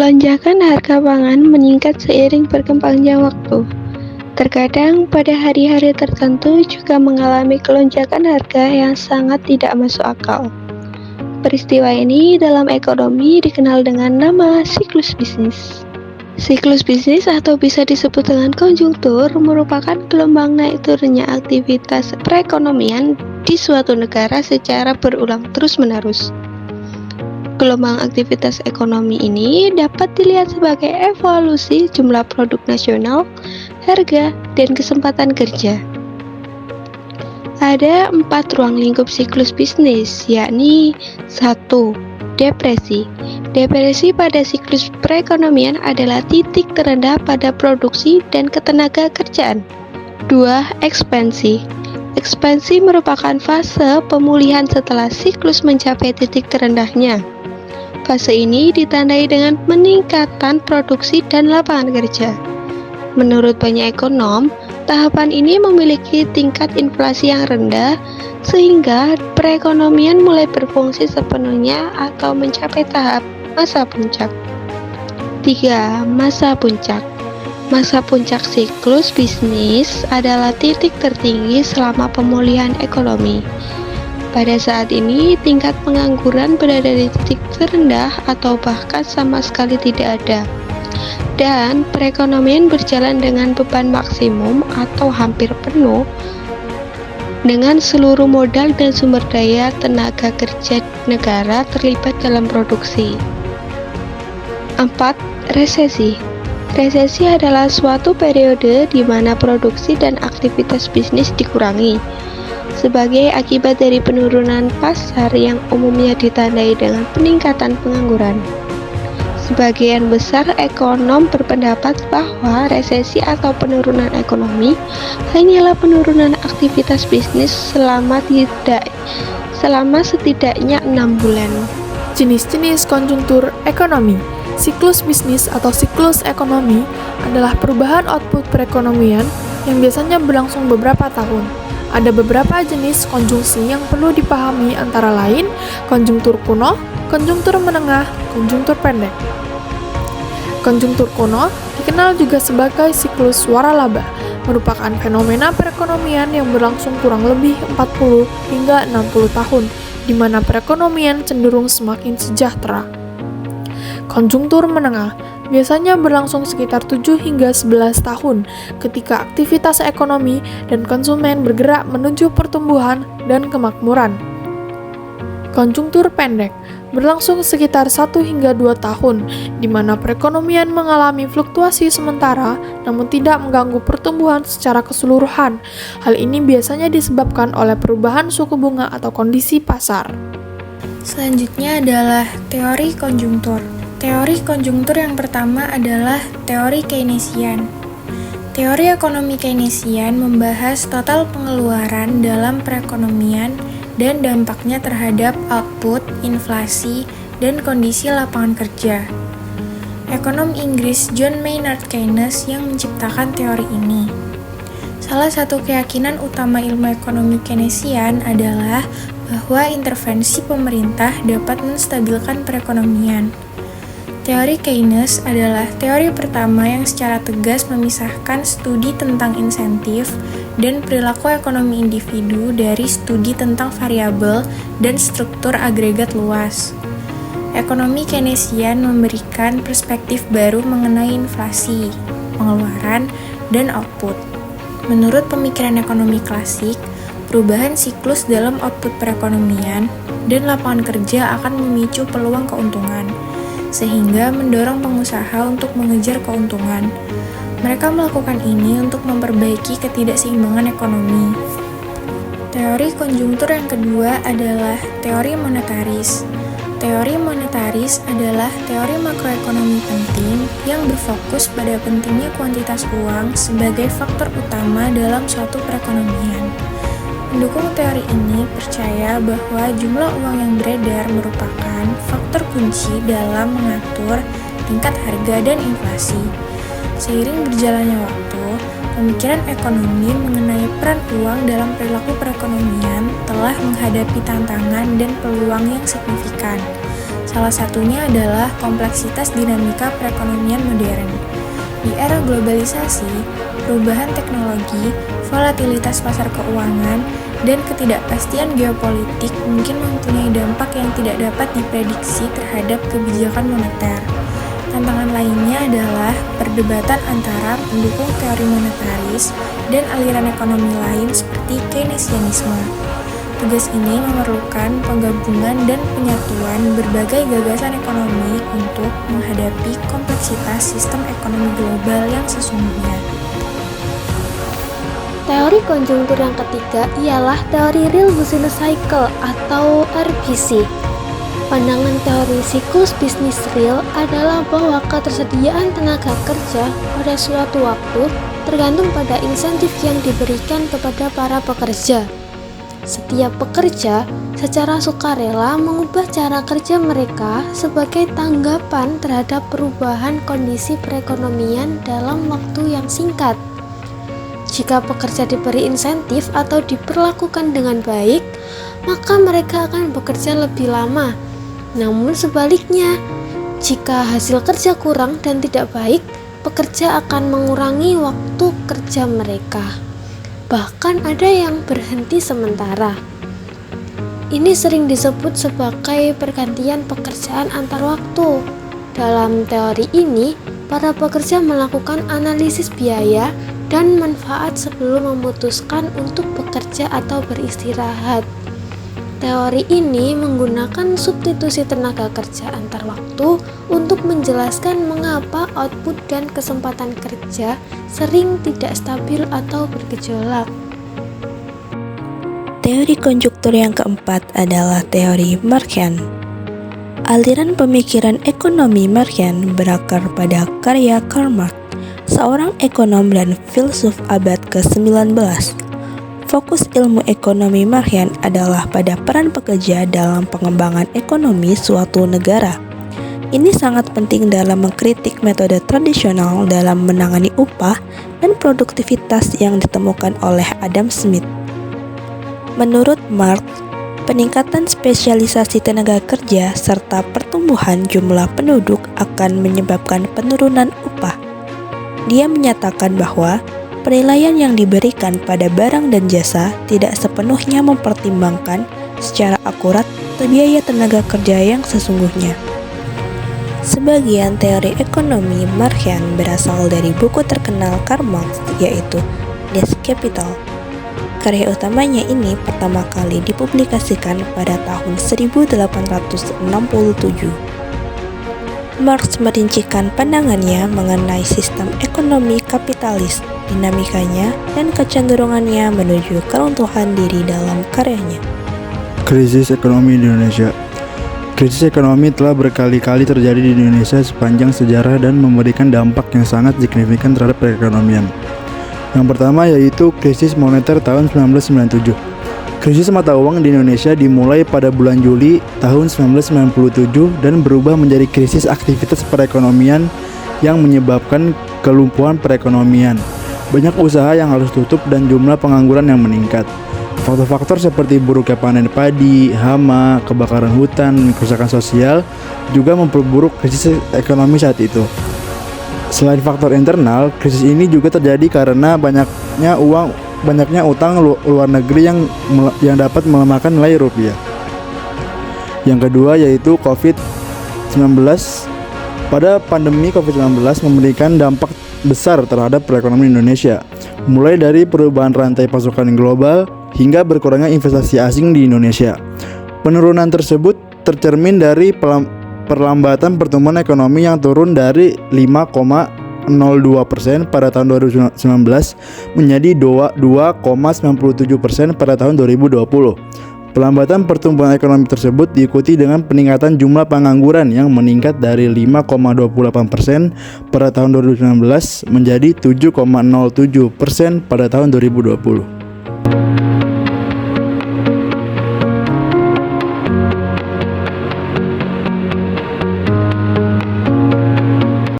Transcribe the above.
Lonjakan harga pangan meningkat seiring berkembangnya waktu. Terkadang pada hari-hari tertentu juga mengalami kelonjakan harga yang sangat tidak masuk akal. Peristiwa ini dalam ekonomi dikenal dengan nama siklus bisnis. Siklus bisnis atau bisa disebut dengan konjungtur merupakan gelombang naik turunnya aktivitas perekonomian di suatu negara secara berulang terus-menerus. Gelombang aktivitas ekonomi ini dapat dilihat sebagai evolusi jumlah produk nasional, harga, dan kesempatan kerja. Ada 4 ruang lingkup siklus bisnis, yakni 1. Depresi. Depresi pada siklus perekonomian adalah titik terendah pada produksi dan ketenaga kerjaan. 2. Ekspansi. Ekspansi merupakan fase pemulihan setelah siklus mencapai titik terendahnya. Fase ini ditandai dengan peningkatan produksi dan lapangan kerja. Menurut banyak ekonom, tahapan ini memiliki tingkat inflasi yang rendah sehingga perekonomian mulai berfungsi sepenuhnya atau mencapai tahap masa puncak. 3. Masa puncak. Masa puncak siklus bisnis adalah titik tertinggi selama pemulihan ekonomi. Pada saat ini, tingkat pengangguran berada di titik terendah atau bahkan sama sekali tidak ada. Dan perekonomian berjalan dengan beban maksimum atau hampir penuh dengan seluruh modal dan sumber daya tenaga kerja negara terlibat dalam produksi. 4. Resesi. Resesi adalah suatu periode di mana produksi dan aktivitas bisnis dikurangi sebagai akibat dari penurunan pasar yang umumnya ditandai dengan peningkatan pengangguran. Sebagian besar ekonom berpendapat bahwa resesi atau penurunan ekonomi hanyalah penurunan aktivitas bisnis selama setidaknya 6 bulan. Jenis-jenis konjungtur ekonomi. Siklus bisnis atau siklus ekonomi adalah perubahan output perekonomian yang biasanya berlangsung beberapa tahun. Ada beberapa jenis konjungsi yang perlu dipahami antara lain konjungtur kuno, konjungtur menengah, konjungtur pendek. Konjungtur kuno dikenal juga sebagai siklus waralaba, merupakan fenomena perekonomian yang berlangsung kurang lebih 40 hingga 60 tahun, di mana perekonomian cenderung semakin sejahtera. Konjungtur menengah biasanya berlangsung sekitar 7 hingga 11 tahun ketika aktivitas ekonomi dan konsumen bergerak menuju pertumbuhan dan kemakmuran. Konjungtur pendek berlangsung sekitar 1 hingga 2 tahun, di mana perekonomian mengalami fluktuasi sementara namun tidak mengganggu pertumbuhan secara keseluruhan. Hal ini biasanya disebabkan oleh perubahan suku bunga atau kondisi pasar. Selanjutnya adalah teori konjungtur. Teori konjungtur yang pertama adalah teori Keynesian. Teori ekonomi Keynesian membahas total pengeluaran dalam perekonomian dan dampaknya terhadap output, inflasi, dan kondisi lapangan kerja. Ekonom Inggris John Maynard Keynes yang menciptakan teori ini. Salah satu keyakinan utama ilmu ekonomi Keynesian adalah bahwa intervensi pemerintah dapat menstabilkan perekonomian. Teori Keynes adalah teori pertama yang secara tegas memisahkan studi tentang insentif dan perilaku ekonomi individu dari studi tentang variabel dan struktur agregat luas. Ekonomi Keynesian memberikan perspektif baru mengenai inflasi, pengeluaran, dan output. Menurut pemikiran ekonomi klasik, perubahan siklus dalam output perekonomian dan lapangan kerja akan memicu peluang keuntungan, sehingga mendorong pengusaha untuk mengejar keuntungan. Mereka melakukan ini untuk memperbaiki ketidakseimbangan ekonomi. Teori konjungtur yang kedua adalah teori monetaris. Teori monetaris adalah teori makroekonomi penting yang berfokus pada pentingnya kuantitas uang sebagai faktor utama dalam suatu perekonomian. Pendukung teori ini percaya bahwa jumlah uang yang beredar merupakan faktor kunci dalam mengatur tingkat harga dan inflasi. Seiring berjalannya waktu, pemikiran ekonomi mengenai peran uang dalam perilaku perekonomian telah menghadapi tantangan dan peluang yang signifikan. Salah satunya adalah kompleksitas dinamika perekonomian modern. Di era globalisasi, perubahan teknologi, volatilitas pasar keuangan, dan ketidakpastian geopolitik mungkin mempunyai dampak yang tidak dapat diprediksi terhadap kebijakan moneter. Tantangan lainnya adalah perdebatan antara pendukung teori monetaris dan aliran ekonomi lain seperti Keynesianisme. Tugas ini memerlukan penggabungan dan penyatuan berbagai gagasan ekonomi untuk menghadapi kompleksitas sistem ekonomi global yang sesungguhnya. Teori konjungtur yang ketiga ialah teori Real Business Cycle atau RBC. Pandangan teori siklus bisnis real adalah bahwa ketersediaan tenaga kerja pada suatu waktu tergantung pada insentif yang diberikan kepada para pekerja. Setiap pekerja secara sukarela mengubah cara kerja mereka sebagai tanggapan terhadap perubahan kondisi perekonomian dalam waktu yang singkat. Jika pekerja diberi insentif atau diperlakukan dengan baik, maka mereka akan bekerja lebih lama. Namun sebaliknya, jika hasil kerja kurang dan tidak baik, pekerja akan mengurangi waktu kerja mereka. Bahkan ada yang berhenti sementara. Ini sering disebut sebagai pergantian pekerjaan antar waktu. Dalam teori ini, para pekerja melakukan analisis biaya dan manfaat sebelum memutuskan untuk bekerja atau beristirahat. Teori ini menggunakan substitusi tenaga kerja antar waktu untuk menjelaskan mengapa output dan kesempatan kerja sering tidak stabil atau bergejolak. Teori konjungtur yang keempat adalah teori Marxian. Aliran pemikiran ekonomi Marxian berakar pada karya Karl Marx, seorang ekonom dan filsuf abad ke-19. Fokus ilmu ekonomi Marxian adalah pada peran pekerja dalam pengembangan ekonomi suatu negara. Ini sangat penting dalam mengkritik metode tradisional dalam menangani upah dan produktivitas yang ditemukan oleh Adam Smith. Menurut Marx, peningkatan spesialisasi tenaga kerja serta pertumbuhan jumlah penduduk akan menyebabkan penurunan upah. Dia menyatakan bahwa penilaian yang diberikan pada barang dan jasa tidak sepenuhnya mempertimbangkan secara akurat biaya tenaga kerja yang sesungguhnya. Sebagian teori ekonomi Marxian berasal dari buku terkenal Karl Marx, yaitu Das Kapital. Karya utamanya ini pertama kali dipublikasikan pada tahun 1867. Marx merincikan pandangannya mengenai sistem ekonomi kapitalis, dinamikanya, dan kecenderungannya menuju keruntuhan diri dalam karyanya. Krisis ekonomi di Indonesia. Krisis ekonomi telah berkali-kali terjadi di Indonesia sepanjang sejarah dan memberikan dampak yang sangat signifikan terhadap perekonomian. Yang pertama yaitu krisis moneter tahun 1997. Krisis mata uang di Indonesia dimulai pada bulan Juli tahun 1997 dan berubah menjadi krisis aktivitas perekonomian yang menyebabkan kelumpuhan perekonomian. Banyak usaha yang harus tutup dan jumlah pengangguran yang meningkat. Faktor-faktor seperti buruknya panen padi, hama, kebakaran hutan, kerusakan sosial juga memperburuk krisis ekonomi saat itu. Selain faktor internal, krisis ini juga terjadi karena banyaknya utang luar negeri yang dapat melemahkan nilai rupiah. Yang kedua yaitu COVID-19. Pada pandemi COVID-19 memberikan dampak besar terhadap perekonomian Indonesia, mulai dari perubahan rantai pasokan global hingga berkurangnya investasi asing di Indonesia. Penurunan tersebut tercermin dari perlambatan pertumbuhan ekonomi yang turun dari 5,02% pada tahun 2019 menjadi 2,97% pada tahun 2020. Pelambatan pertumbuhan ekonomi tersebut diikuti dengan peningkatan jumlah pengangguran yang meningkat dari 5,28% pada tahun 2019 menjadi 7,07% pada tahun 2020.